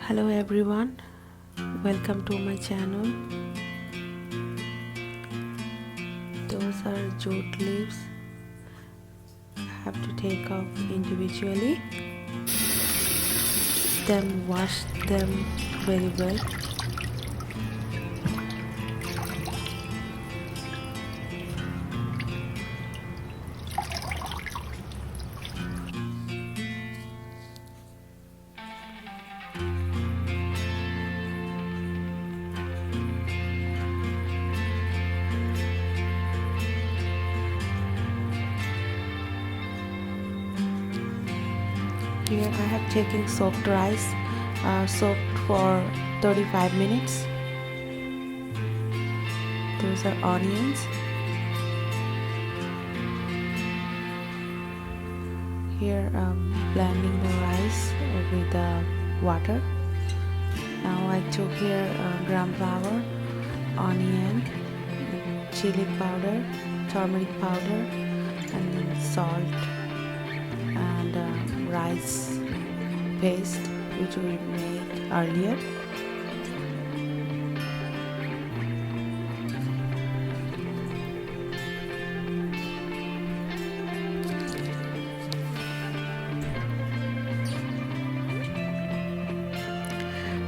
Hello everyone, welcome to my channel. Those are jute leaves. I have to take off individually, then wash them very well. Here I have taken soaked rice, soaked for 35 minutes. Those are onions. Here blending the rice with the water. Now I took here gram flour, onion, chili powder, turmeric powder, and salt, and rice paste which we made earlier.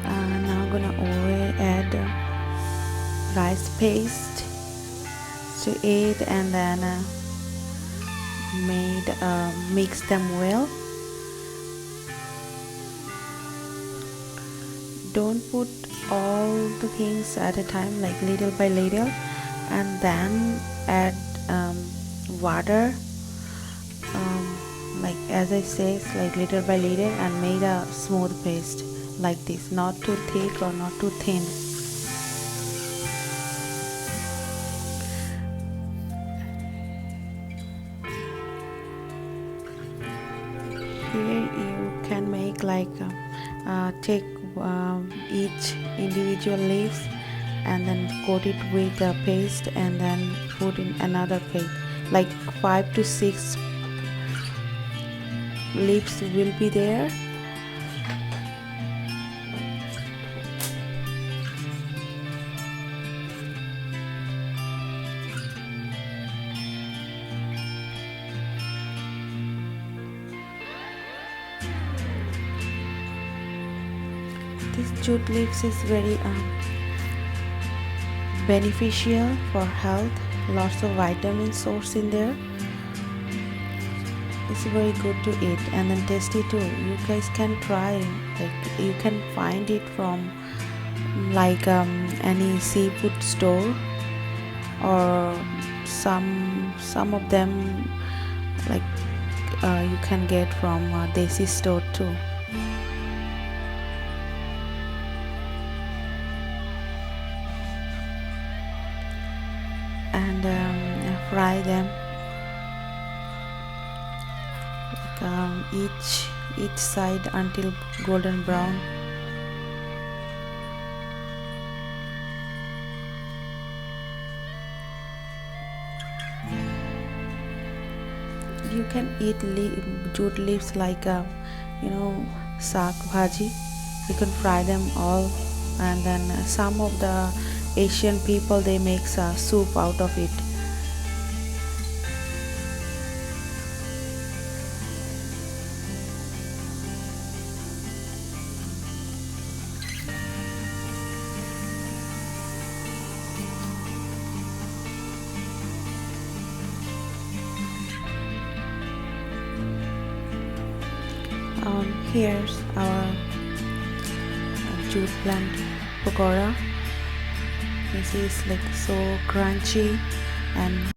Now I'm gonna add rice paste to it, and then mix them well. Don't put all the things at a time, like little by little, and then add water, like as I say, it's like little by little, and made a smooth paste like this, not too thick or not too thin. Here you can make like take each individual leaves and then coat it with a paste, and then put in another paste, like 5 to 6 leaves will be there. This jute leaves is very beneficial for health. Lots of vitamin source in there. It's very good to eat and then tasty too. You guys can try. Like you can find it from like any seafood store, or some of them like you can get from desi store too. And fry them, like, each side until golden brown. You can eat jute leaves like saak bhaji. You can fry them all, and then some of the Asian people, they make soup out of it. Here's our jute plant pakora. This is like so crunchy and